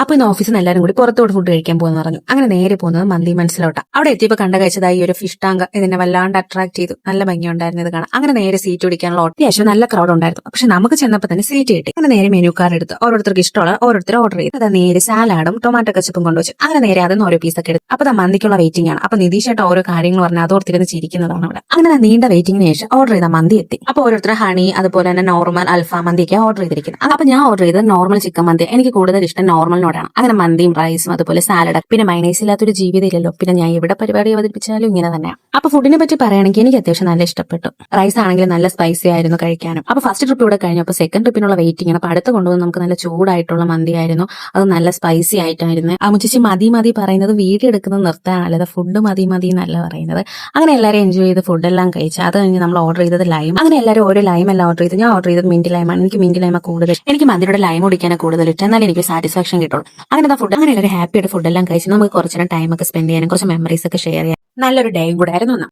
അപ്പൊ ഇന്ന് ഓഫീസിൽ നിന്ന് എല്ലാവരും കൂടി പുറത്തോട്ട് ഫുഡ് കഴിക്കാൻ പോകുന്നു പറഞ്ഞു. അങ്ങനെ നേരെ പോകുന്നത് മന്തി മനസ്സിലോട്ടാ. അവിടെ എത്തിയപ്പോൾ കണ്ട കഴിച്ചതായി ഒരു ഫിഷ് ടാങ്ക് ഇതിനെ വല്ലാണ്ട് അട്രാക്ട് ചെയ്തു. നല്ല ഭംഗിയുണ്ടായിരുന്നു ഇത് കാണാൻ. അങ്ങനെ നേരെ സീറ്റ് പിടിക്കാനുള്ള അത്യാവശ്യം നല്ല ക്രൗഡ് ഉണ്ടായിരുന്നു. പക്ഷെ നമുക്ക് ചെന്നപ്പോൾ തന്നെ സീറ്റ് കിട്ടി. അങ്ങനെ നേരെ മെനു കാർഡ് എടുത്ത് ഓരോരുത്തർക്ക് ഇഷ്ടമുള്ള ഓരോരുത്തർ ഓർഡർ ചെയ്തു. അത് നേരെ സാലാഡും ടൊമാറ്റോ കച്ചപ്പും കൊണ്ടുവച്ചു. അങ്ങനെ നേരെ അതൊന്ന് ഓരോ പീസൊക്കെ എടുത്തു. അപ്പൊ മന്തിക്കുള്ള വെയിറ്റിംഗ് ആണ്. അപ്പൊ നിതീഷായിട്ട് ഓരോ കാര്യങ്ങൾ പറഞ്ഞാൽ അതോർത്തിരുന്ന് ചിരിക്കുന്നതാണ് അവിടെ. അങ്ങനെ നീണ്ട വെയിറ്റിംഗിന് ശേഷം ഓർഡർ ചെയ്ത മന്തി എത്തി. അപ്പൊ ഓരോരുത്തർ ഹണി അതുപോലെ തന്നെ നോർമൽ അൽഫാം മന്തിയൊക്കെ ഓർഡർ ചെയ്തിരിക്കുന്നത്. അപ്പൊ ഞാൻ ഓർഡർ ചെയ്തത് നോർമൽ ചിക്കൻ മന്തി. എനിക്ക് കൂടുതൽ ഇഷ്ടം നോർമലിനോടാണ്. അങ്ങനെ മന്തിയും റൈസും അതുപോലെ സാലഡ്. പിന്നെ മൈനൈസ് ഇല്ലാത്തൊരു ജീവിതം ഇല്ലല്ലോ. പിന്നെ ഞാൻ ഇവിടെ പരിപാടി അവതരിപ്പിച്ചാലും ഇങ്ങനെ തന്നെയാണ്. അപ്പൊ ഫുഡിനെ പറ്റി പറയുകയാണെങ്കിൽ എനിക്ക് അത്യാവശ്യം നല്ല ഇഷ്ടപ്പെട്ടു. റൈസ് ആണെങ്കിലും നല്ല സ്പൈസി ആയിരുന്നു കഴിക്കാനും. അപ്പൊ ഫസ്റ്റ് ട്രിപ്പ് ഇവിടെ കഴിഞ്ഞപ്പോൾ സെക്കൻഡ് ട്രിപ്പിനുള്ള വെയിറ്റിംഗ് ആണ്. അപ്പൊ അടുത്ത് കൊണ്ടുവന്ന് നമുക്ക് നല്ല ചൂടായിട്ടുള്ള മന്തി ആയിരുന്നു. അത് നല്ല സ്പൈസി ആയിട്ടായിരുന്നു. ആ മുച്ചി മതി മതി പറയുന്നത് വീഡിയോ എടുക്കുന്നത് നിർത്താനല്ല, ഫുഡ് മതി മതി എന്നല്ല പറയുന്നത്. അങ്ങനെ എല്ലാവരും എൻജോയ് ചെയ്ത് ഫുഡെല്ലാം കഴിച്ചു. അത് കഴിഞ്ഞ് നമ്മൾ ഓർഡർ ചെയ്തത് ലൈം. അങ്ങനെ എല്ലാവരും ഓരോ ലൈം എല്ലാം ഓർഡർ ചെയ്ത് ഞാൻ ഓർഡർ ചെയ്തത് മിന്റ് ലൈമാണ്. എനിക്ക് മിന്റ് ലൈമ കൂടുതൽ. എനിക്ക് മന്തിയുടെ ലൈം കുടിക്കാനാണ് കൂടുതൽ ഇഷ്ടം. എന്നാലും എനിക്ക് സാറ്റിസ്ഫാക്ഷൻ കിട്ടുള്ളൂ. അങ്ങനെ ഫുഡ് അങ്ങനെ എല്ലാവരും ഹാപ്പി ആയിട്ട് ഫുഡെല്ലാം കഴിച്ച് നമുക്ക് കുറച്ചു ടൈം ഒക്കെ സ്പെൻഡ് ചെയ്യാനും കുറച്ച് മെമ്മറീസ് ഒക്കെ ഷെയർ ചെയ്യാൻ നല്ലൊരു ഡേയും കൂടെ ആയിരുന്നു.